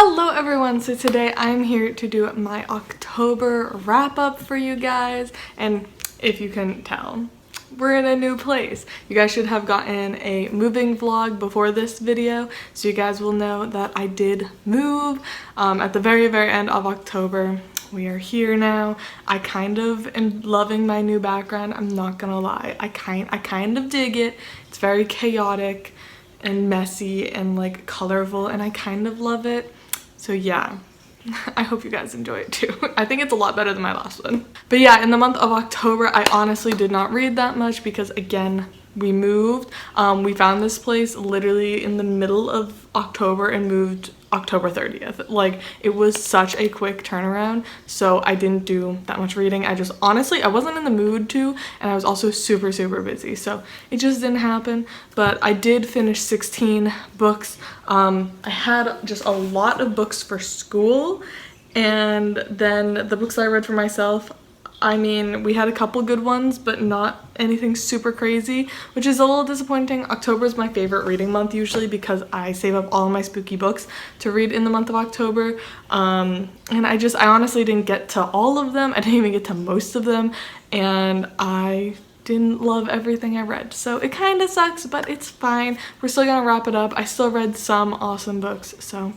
Hello everyone, so today I'm here to do my October wrap up for you guys, and if you couldn't tell, we're in a new place. You guys should have gotten a moving vlog before this video, so you guys will know that I did move at the very end of October. We are here now. I kind of am loving my new background, I'm not gonna lie. I kind of dig it. It's very chaotic and messy and like colorful, and I kind of love it. So yeah, I hope you guys enjoy it too. I think it's a lot better than my last one. But yeah, in the month of October, I honestly did not read that much because again, we moved. We found this place literally in the middle of October and moved October 30th. Like, it was such a quick turnaround, so I didn't do that much reading. I just honestly, I wasn't in the mood to, and I was also super busy, so it just didn't happen. But I did finish 16 books. I had just a lot of books for school, and then the books that I read for myself, I mean, we had a couple good ones, but not anything super crazy, which is a little disappointing. October is my favorite reading month usually because I save up all of my spooky books to read in the month of October. And I honestly didn't get to all of them. I didn't even get to most of them, and I didn't love everything I read. So it kind of sucks, but it's fine. We're still gonna wrap it up. I still read some awesome books, so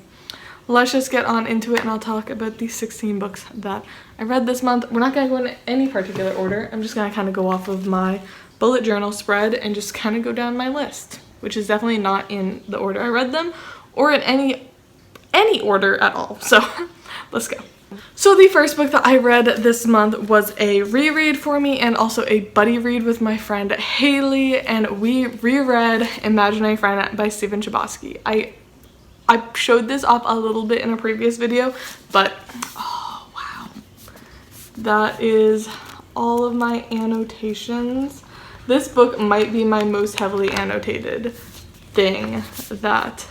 let's just get on into it, and I'll talk about these 16 books that I read this month. We're not going to go in any particular order. I'm just going to kind of go off of my bullet journal spread and just kind of go down my list, which is definitely not in the order I read them or in any order at all. So let's go. So the first book that I read this month was a reread for me and also a buddy read with my friend Haley, and we reread Imaginary Friend by Stephen Chbosky. I showed this off a little bit in a previous video, but oh wow, that is all of my annotations. This book might be my most heavily annotated thing that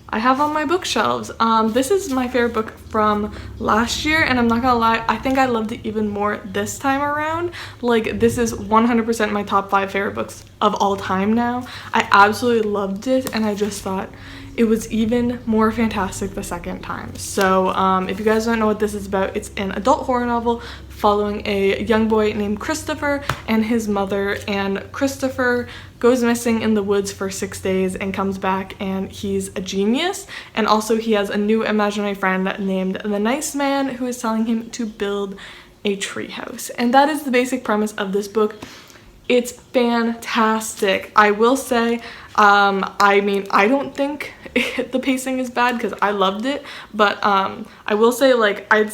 I have on my bookshelves. This is my favorite book from last year, and I'm not gonna lie, I think I loved it even more this time around. Like, this is 100% my top 5 favorite books of all time now. I absolutely loved it, and I just thought it was even more fantastic the second time. So if you guys don't know what this is about, it's an adult horror novel following a young boy named Christopher and his mother, and Christopher goes missing in the woods for 6 days and comes back, and he's a genius, and also he has a new imaginary friend named the Nice Man who is telling him to build a treehouse. And that is the basic premise of this book. It's fantastic. I will say, I mean, I don't think the pacing is bad because I loved it, but I will say, like, I'd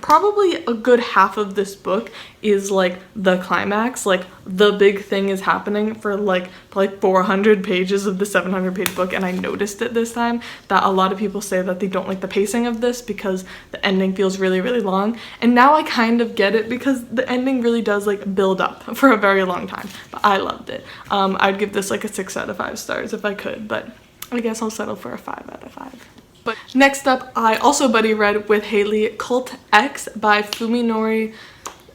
probably a good half of this book is like the climax, like the big thing is happening for like 400 pages of the 700-page book. And I noticed it this time that a lot of people say that they don't like the pacing of this because the ending feels really long, and now I kind of get it because the ending really does like build up for a very long time. But I loved it. I'd give this like a 6 out of 5 stars if I could, but I guess I'll settle for a 5 out of 5. But next up, I also buddy read with Haley Cult X by Fuminori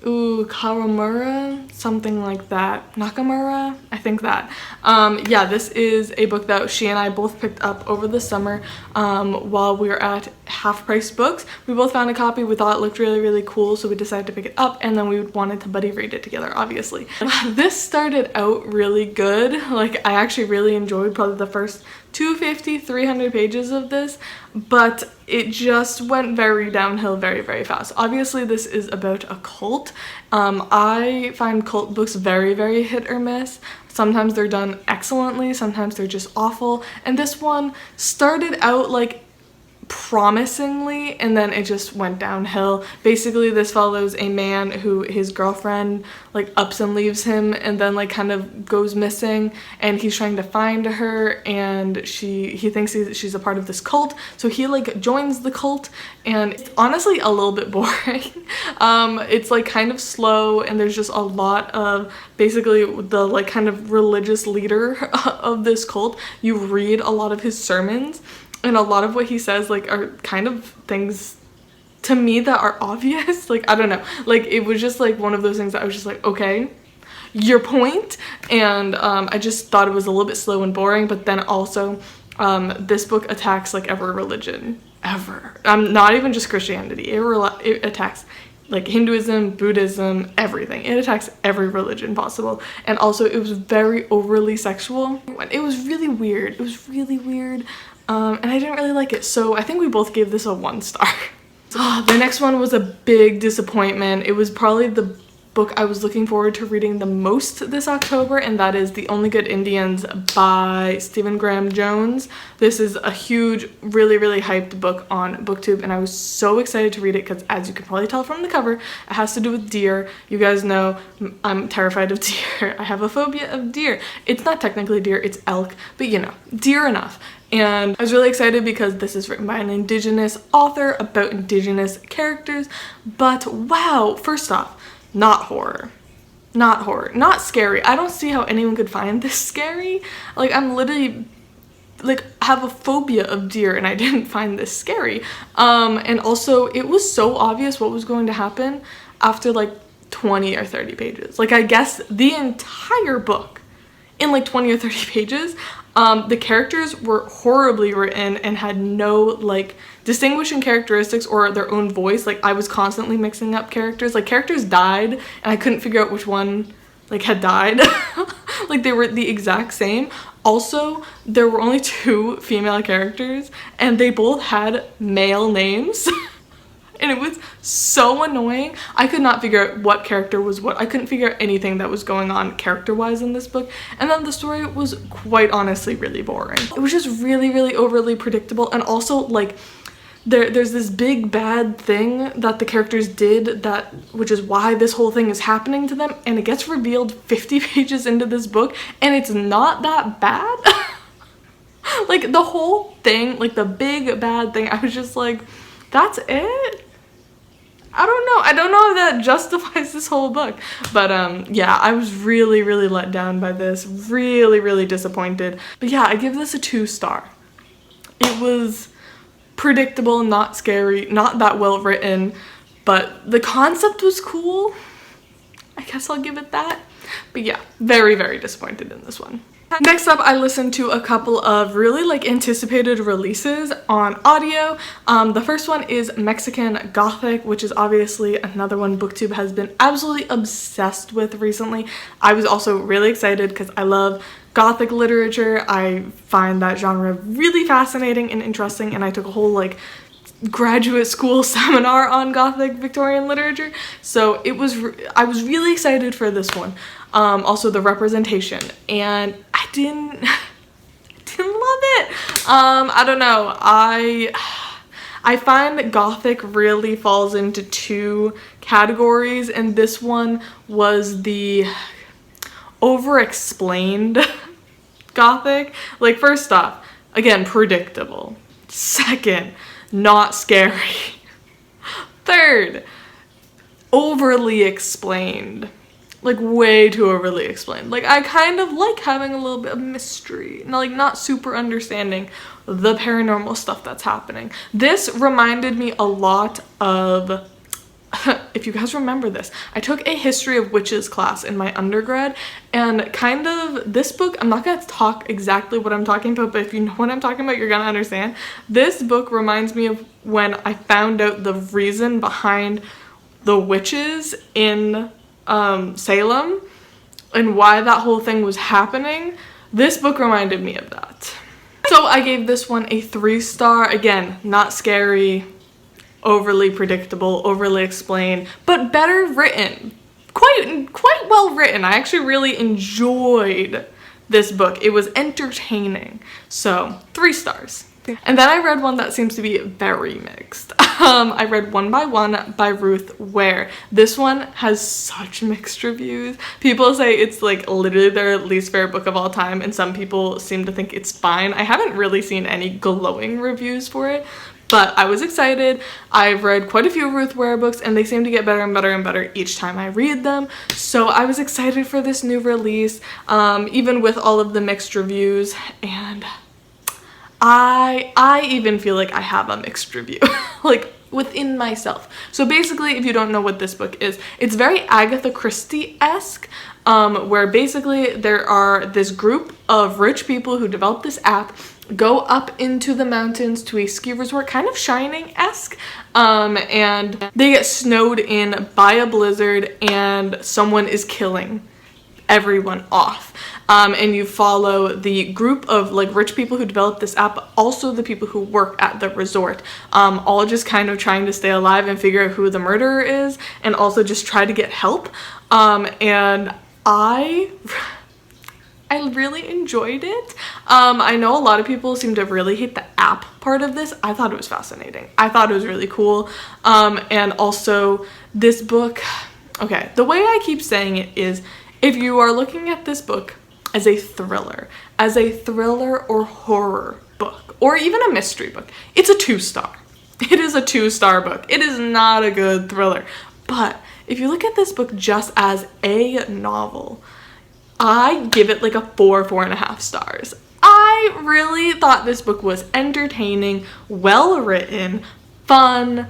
Kawamura, something like that. Nakamura, I think that. Yeah, this is a book that she and I both picked up over the summer while we were at Half Price Books. We both found a copy. We thought it looked really cool, so we decided to pick it up, and then we wanted to buddy read it together, obviously. This started out really good. Like, I actually really enjoyed probably the first 250-300 pages of this, but it just went very downhill very fast. Obviously, this is about a cult. I find cult books very hit or miss. Sometimes they're done excellently, sometimes they're just awful, and this one started out like promisingly, and then it just went downhill. Basically, this follows a man who his girlfriend like ups and leaves him, and then like kind of goes missing, and he's trying to find her, and he thinks she's a part of this cult, so he like joins the cult, and it's honestly a little bit boring. It's like kind of slow, and there's just a lot of basically the like kind of religious leader of this cult. You read a lot of his sermons, and a lot of what he says like are kind of things to me that are obvious. Like, I don't know, like it was just like one of those things that I was just like, okay, your point. And I just thought it was a little bit slow and boring. But then also this book attacks like every religion ever. Not even just Christianity. It attacks like Hinduism, Buddhism, everything. It attacks every religion possible. And also it was very overly sexual. It was really weird. It was really weird. And I didn't really like it. So I think we both gave this a 1 star. The next one was a big disappointment. It was probably the book I was looking forward to reading the most this October, and that is The Only Good Indians by Stephen Graham Jones. This is a huge, really, really hyped book on BookTube, and I was so excited to read it because, as you can probably tell from the cover, it has to do with deer. You guys know I'm terrified of deer. I have a phobia of deer. It's not technically deer, it's elk, but you know, deer enough. And I was really excited because this is written by an Indigenous author about Indigenous characters. But wow, first off, not horror. Not horror. Not scary. I don't see how anyone could find this scary. Like, I'm literally, like, have a phobia of deer and I didn't find this scary. And also, it was so obvious what was going to happen after, like, 20 or 30 pages. Like, I guess the entire book in, like, 20 or 30 pages, the characters were horribly written and had no, like, distinguishing characteristics or their own voice. Like, I was constantly mixing up characters. Like, characters died and I couldn't figure out which one, like, had died. Like, they were the exact same. Also, there were only 2 female characters and they both had male names. And it was so annoying. I could not figure out what character was what. I couldn't figure out anything that was going on character-wise in this book. And then the story was quite honestly really boring. It was just really, really overly predictable. And also, like, there's this big bad thing that the characters did, which is why this whole thing is happening to them. And it gets revealed 50 pages into this book. And it's not that bad. Like, the whole thing, like, the big bad thing, I was just like, that's it? I don't know if that justifies this whole book. But yeah, I was really, really let down by this. Really, really disappointed. But yeah, I give this a 2 star. It was predictable, not scary, not that well written, but the concept was cool. I guess I'll give it that. But yeah, very, very disappointed in this one. Next up, I listened to a couple of really, like, anticipated releases on audio. The first one is Mexican Gothic, which is obviously another one BookTube has been absolutely obsessed with recently. I was also really excited because I love Gothic literature. I find that genre really fascinating and interesting, and I took a whole, like, graduate school seminar on Gothic Victorian literature, so I was really excited for this one. Also the representation, and I didn't love it. I don't know, I find that Gothic really falls into 2 categories, and this one was the over-explained Gothic. Like, first off, again, predictable. Second, not scary. Third, overly explained. Like, way too overly explained. Like, I kind of like having a little bit of mystery, like, not super understanding the paranormal stuff that's happening. This reminded me a lot of, if you guys remember this, I took a history of witches class in my undergrad, and kind of this book, I'm not gonna talk exactly what I'm talking about, but if you know what I'm talking about, you're gonna understand. This book reminds me of when I found out the reason behind the witches in Salem and why that whole thing was happening. This book reminded me of that. So I gave this one a 3 star. Again, not scary, overly predictable, overly explained, but better written. Quite well written. I actually really enjoyed this book. It was entertaining. So 3 stars. And then I read one that seems to be very mixed. I read One by One by Ruth Ware. This one has such mixed reviews. People say it's, like, literally their least favorite book of all time, and some people seem to think it's fine. I haven't really seen any glowing reviews for it, but I was excited. I've read quite a few Ruth Ware books, and they seem to get better and better and better each time I read them. So I was excited for this new release, even with all of the mixed reviews, and I even feel like I have a mixed review, like, within myself. So basically, if you don't know what this book is, it's very Agatha Christie-esque, where basically there are this group of rich people who develop this app, go up into the mountains to a ski resort, kind of Shining-esque, and they get snowed in by a blizzard and someone is killing everyone off. And you follow the group of like rich people who developed this app, but also the people who work at the resort, all just kind of trying to stay alive and figure out who the murderer is, and also just try to get help. And I really enjoyed it. I know a lot of people seem to really hate the app part of this. I thought it was fascinating. I thought it was really cool. And also this book, okay, the way I keep saying it is, if you are looking at this book as a thriller or horror book, or even a mystery book, it's a 2-star. It is a 2-star book. It is not a good thriller. But if you look at this book just as a novel, I give it like a 4.5 stars. I really thought this book was entertaining, well written, fun,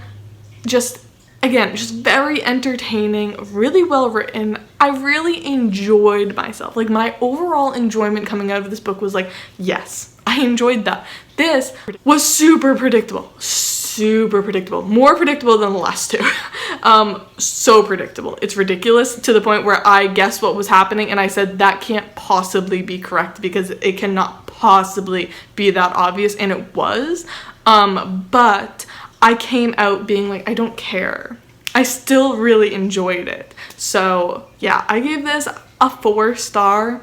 just very entertaining, really well written. I really enjoyed myself. Like, my overall enjoyment coming out of this book was like, yes, I enjoyed that. This was super predictable, more predictable than the last two. So predictable. It's ridiculous, to the point where I guessed what was happening and I said that can't possibly be correct because it cannot possibly be that obvious, and it was. But I came out being like, I don't care. I still really enjoyed it. So yeah, I gave this a 4-star.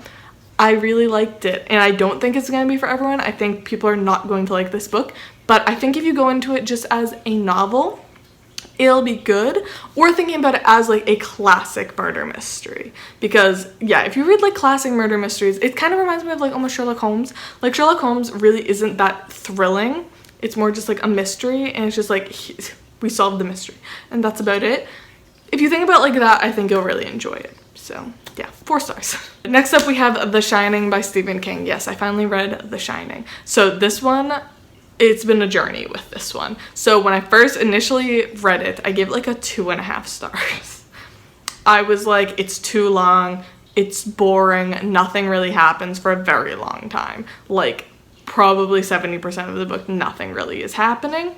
I really liked it, and I don't think it's gonna be for everyone. I think people are not going to like this book, but I think if you go into it just as a novel, it'll be good, or thinking about it as like a classic murder mystery. Because yeah, if you read like classic murder mysteries, it kind of reminds me of like almost Sherlock Holmes. Like, Sherlock Holmes really isn't that thrilling. It's more just like a mystery, and it's just like, we solved the mystery, and that's about it. If you think about it like that, I think you'll really enjoy it. So yeah, 4 stars. Next up, we have The Shining by Stephen King. Yes, I finally read The Shining. So this one, it's been a journey with this one. So when I first initially read it, I gave it like a 2.5 stars. I was like, it's too long, it's boring, nothing really happens for a very long time. Like, probably 70% of the book, nothing really is happening.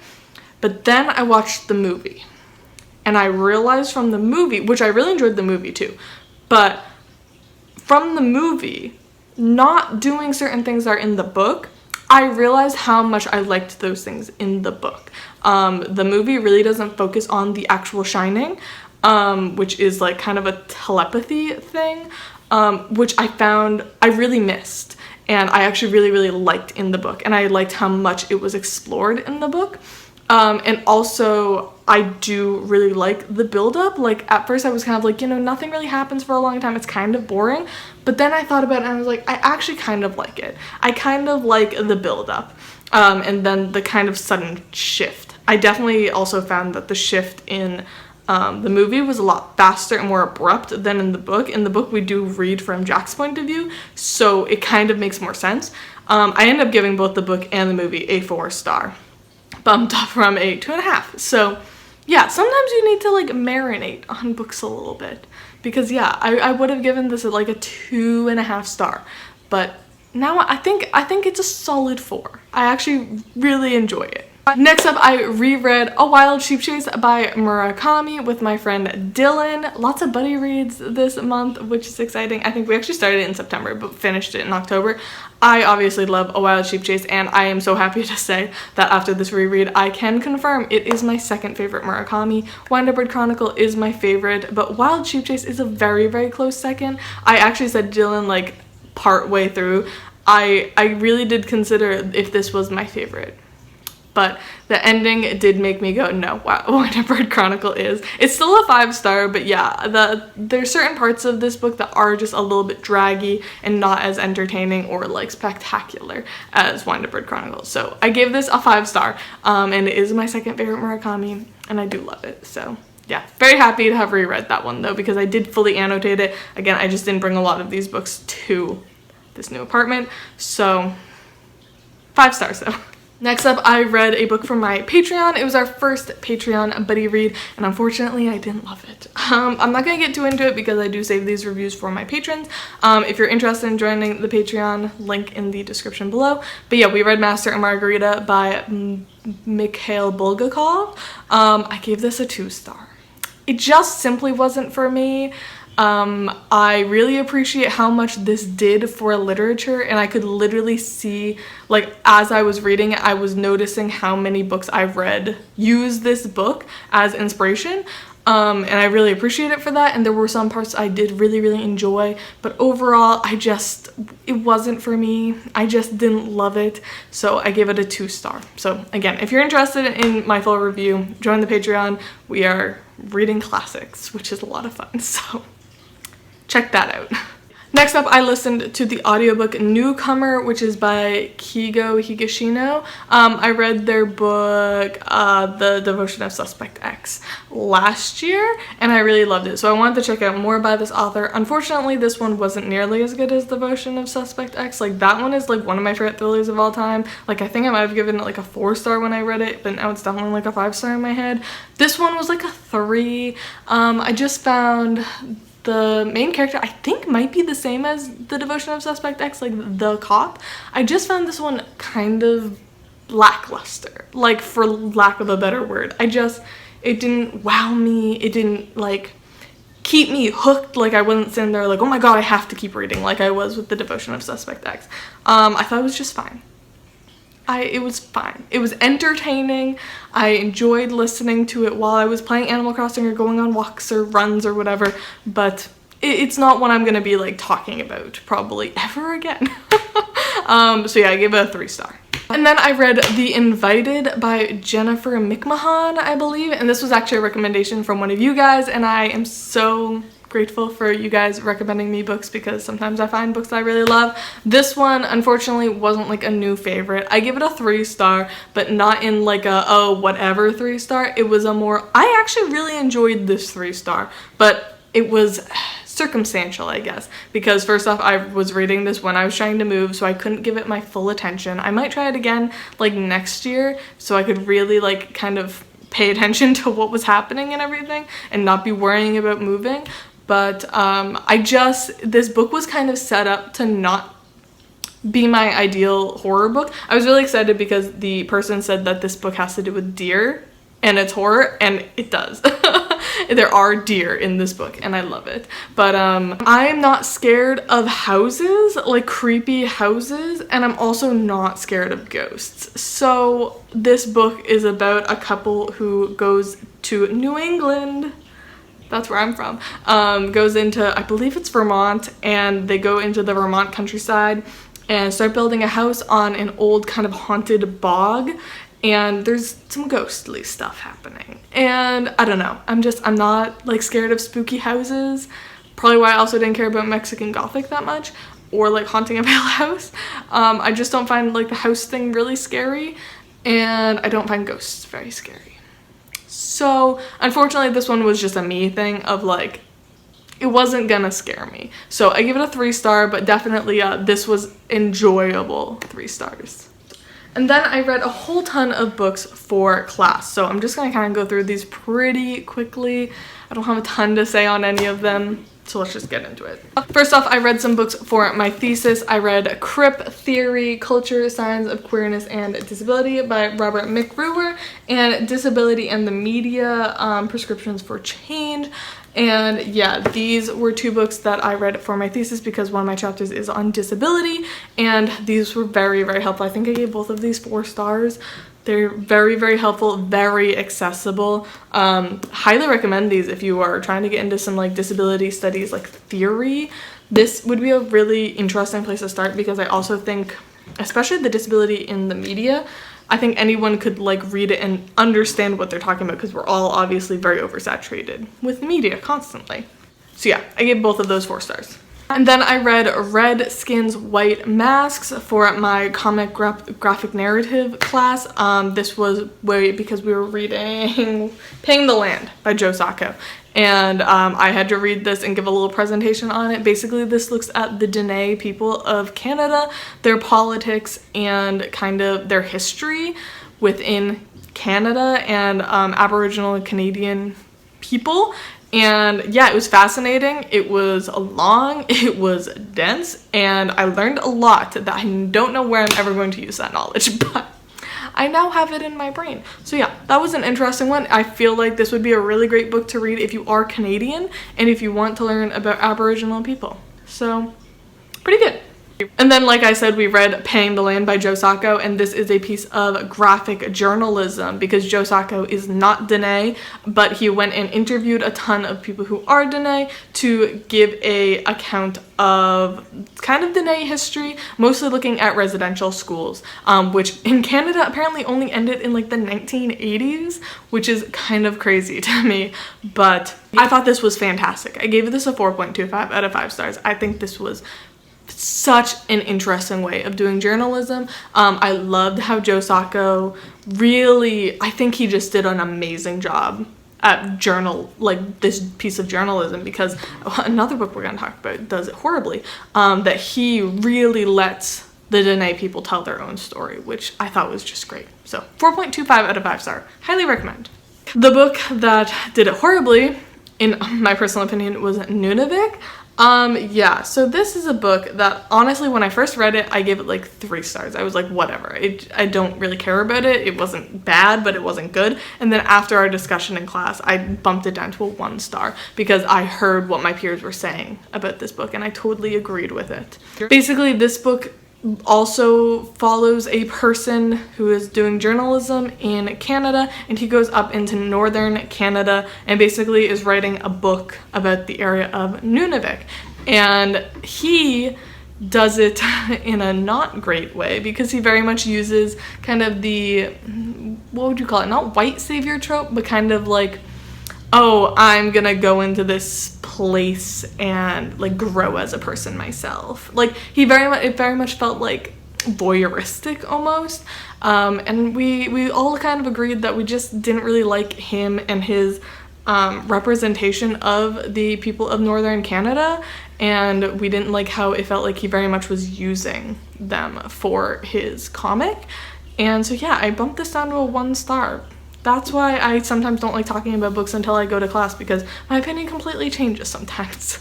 But then I watched the movie, and I realized from the movie, which I really enjoyed the movie too, but from the movie, not doing certain things that are in the book, I realized how much I liked those things in the book. The movie really doesn't focus on the actual shining, which is like kind of a telepathy thing, which I found I really missed. And I actually really liked in the book, and I liked how much it was explored in the book. And also, I do really like the build-up. Like, at first I was kind of like, you know, nothing really happens for a long time, it's kind of boring. But then I thought about it and I was like, I actually kind of like it. I kind of like the build-up, and then the kind of sudden shift. I definitely also found that the shift in the movie was a lot faster and more abrupt than in the book. In the book, we do read from Jack's point of view, so it kind of makes more sense. I ended up giving both the book and the movie a 4-star, bumped up from a 2.5. So yeah, sometimes you need to like marinate on books a little bit, because yeah, I would have given this like a 2.5 star, but now I think it's a solid 4. I actually really enjoy it. Next up, I reread A Wild Sheep Chase by Murakami with my friend Dylan. Lots of buddy reads this month, which is exciting. I think we actually started it in September, but finished it in October. I obviously love A Wild Sheep Chase, and I am so happy to say that after this reread, I can confirm it is my second favorite Murakami. Wind Up Bird Chronicle is my favorite, but Wild Sheep Chase is a very close second. I actually said Dylan like part way through, I really did consider if this was my favorite. But the ending did make me go, no, wow, Wind Up Bird Chronicle is. It's still a 5-star, but yeah, there's certain parts of this book that are just a little bit draggy and not as entertaining or like spectacular as Wind Up Bird Chronicle. So I gave this a 5-star, and it is my second favorite Murakami, and I do love it. So yeah, very happy to have reread that one though, because I did fully annotate it. Again, I just didn't bring a lot of these books to this new apartment, so 5 stars though. Next up, I read a book from my Patreon. It was our first Patreon buddy read, and unfortunately, I didn't love it. I'm not going to get too into it because I do save these reviews for my patrons. If you're interested in joining the Patreon, link in the description below. But yeah, we read Master and Margarita by Mikhail Bulgakov. I gave this a 2-star. It just simply wasn't for me. I really appreciate how much this did for literature, and I could literally see, like, as I was reading it, I was noticing how many books I've read use this book as inspiration, and I really appreciate it for that. And there were some parts I did really enjoy, but overall it wasn't for me. I just didn't love it, so I gave it a 2-star. So again, if you're interested in my full review, join the Patreon. We are reading classics, which is a lot of fun, so check that out. Next up, I listened to the audiobook Newcomer, which is by Kigo Higashino. I read their book, The Devotion of Suspect X, last year, and I really loved it. So I wanted to check out more by this author. Unfortunately, this one wasn't nearly as good as Devotion of Suspect X. Like, that one is like one of my favorite thrillers of all time. Like, I think I might have given it like a 4-star when I read it, but now it's definitely like a 5-star in my head. This one was like a 3. I just found the main character, I think, might be the same as The Devotion of Suspect X, like the cop. I just found this one kind of lackluster, like, for lack of a better word. It didn't wow me. It didn't, like, keep me hooked. Like, I wasn't sitting there like, oh my god, I have to keep reading, like I was with The Devotion of Suspect X. I thought it was just fine. It was fine. It was entertaining. I enjoyed listening to it while I was playing Animal Crossing or going on walks or runs or whatever, but it's not one I'm going to be like talking about probably ever again. So yeah, I gave it a 3-star. And then I read The Invited by Jennifer McMahon, I believe, and this was actually a recommendation from one of you guys, and I am so grateful for you guys recommending me books because sometimes I find books I really love. This one, unfortunately, wasn't like a new favorite. I give it a 3-star, but not in like a, oh, whatever 3-star. It was a more, I actually really enjoyed this 3-star, but it was circumstantial, I guess, because first off, I was reading this when I was trying to move, so I couldn't give it my full attention. I might try it again like next year so I could really like kind of pay attention to what was happening and everything and not be worrying about moving. But this book was kind of set up to not be my ideal horror book. I was really excited because the person said that this book has to do with deer and it's horror, and it does. There are deer in this book and I love it. But I'm not scared of houses, like creepy houses, and I'm also not scared of ghosts. So this book is about a couple who goes to New England. That's where I'm from. Goes into, I believe it's Vermont, and they go into the Vermont countryside and start building a house on an old kind of haunted bog, and there's some ghostly stuff happening. And I don't know, I'm not like scared of spooky houses. Probably why I also didn't care about Mexican Gothic that much, or like Haunting of Hill House. I just don't find like the house thing really scary, and I don't find ghosts very scary. So unfortunately, this one was just a me thing of like, it wasn't gonna scare me. So I give it a 3-star, but definitely this was enjoyable 3 stars. And then I read a whole ton of books for class. So I'm just gonna kind of go through these pretty quickly. I don't have a ton to say on any of them, so let's just get into it. First off, I read some books for my thesis. I read Crip Theory, Culture, Signs of Queerness and Disability by Robert McRuer, and Disability and the Media, Prescriptions for Change. And yeah, these were 2 books that I read for my thesis because one of my chapters is on disability, and these were very helpful. I think I gave both of these 4 stars. They're very helpful, very accessible. Highly recommend these if you are trying to get into some like disability studies, like theory. This would be a really interesting place to start because I also think, especially the disability in the media, I think anyone could like read it and understand what they're talking about because we're all obviously very oversaturated with media constantly. So yeah, I gave both of those 4 stars. And then I read Red Skins, White Masks for my comic graphic narrative class. This was because we were reading Paying the Land by Joe Sacco. And I had to read this and give a little presentation on it. Basically, this looks at the Dene people of Canada, their politics, and kind of their history within Canada and Aboriginal and Canadian people. And yeah, it was fascinating. It was long, it was dense, and I learned a lot that I don't know where I'm ever going to use that knowledge, but I now have it in my brain. So yeah, that was an interesting one. I feel like this would be a really great book to read if you are Canadian and if you want to learn about Aboriginal people. So pretty good. And then, like I said, we read Paying the Land by Joe Sacco, and this is a piece of graphic journalism because Joe Sacco is not Dene, but he went and interviewed a ton of people who are Dene to give a account of kind of Dene history, mostly looking at residential schools, which in Canada apparently only ended in like the 1980s, which is kind of crazy to me, but I thought this was fantastic. I gave this a 4.25 out of 5 stars. I think this was such an interesting way of doing journalism. I loved how Joe Sacco really, I think he just did an amazing job at this piece of journalism, because another book we're going to talk about does it horribly, that he really lets the Dene people tell their own story, which I thought was just great. So 4.25 out of 5 star. Highly recommend. The book that did it horribly, in my personal opinion, was Nunvik. Yeah, so this is a book that honestly, when I first read it, I gave it like 3 stars. I was like, whatever, I don't really care about it. It wasn't bad, but it wasn't good. And then after our discussion in class, I bumped it down to a 1 star because I heard what my peers were saying about this book and I totally agreed with it. Basically, this book also follows a person who is doing journalism in Canada, and he goes up into northern Canada and basically is writing a book about the area of Nunvik, and he does it in a not great way because he very much uses kind of the, what would you call it, not white savior trope, but kind of like, oh, I'm gonna go into this place and like grow as a person myself. Like it very much felt like voyeuristic almost. And we all kind of agreed that we just didn't really like him and his representation of the people of northern Canada, and we didn't like how it felt like he very much was using them for his comic. And so yeah, I bumped this down to a 1 star. That's why I sometimes don't like talking about books until I go to class, because my opinion completely changes sometimes.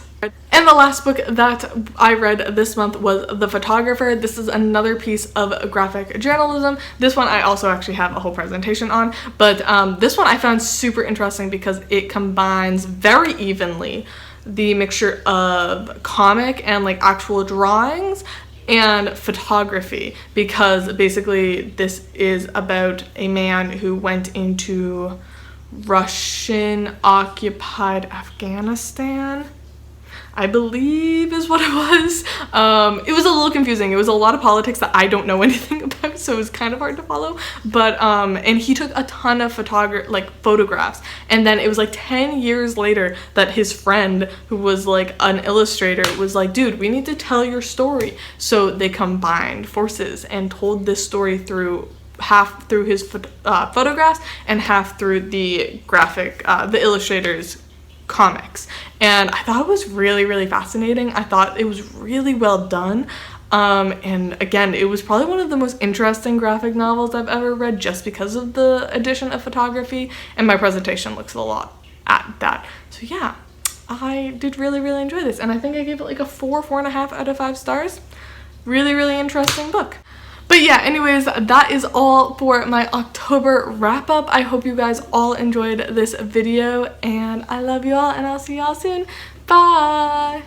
And the last book that I read this month was The Photographer. This is another piece of graphic journalism. This one I also actually have a whole presentation on, but this one I found super interesting because it combines very evenly the mixture of comic and like actual drawings and photography, because basically this is about a man who went into Russian occupied Afghanistan, I believe is what it was. It was a little confusing. It was a lot of politics that I don't know anything about, so it was kind of hard to follow. But and he took a ton of photographs, and then it was like 10 years later that his friend, who was like an illustrator, was like, dude, we need to tell your story. So they combined forces and told this story through half through his photographs and half through the illustrator's comics. And I thought it was really, really fascinating. I thought it was really well done. And again, it was probably one of the most interesting graphic novels I've ever read, just because of the addition of photography, and my presentation looks a lot at that. So yeah, I did really, really enjoy this, and I think I gave it like a 4.5 out of 5 stars. Really, really interesting book. But yeah, anyways, that is all for my October wrap up. I hope you guys all enjoyed this video, and I love you all, and I'll see y'all soon. Bye!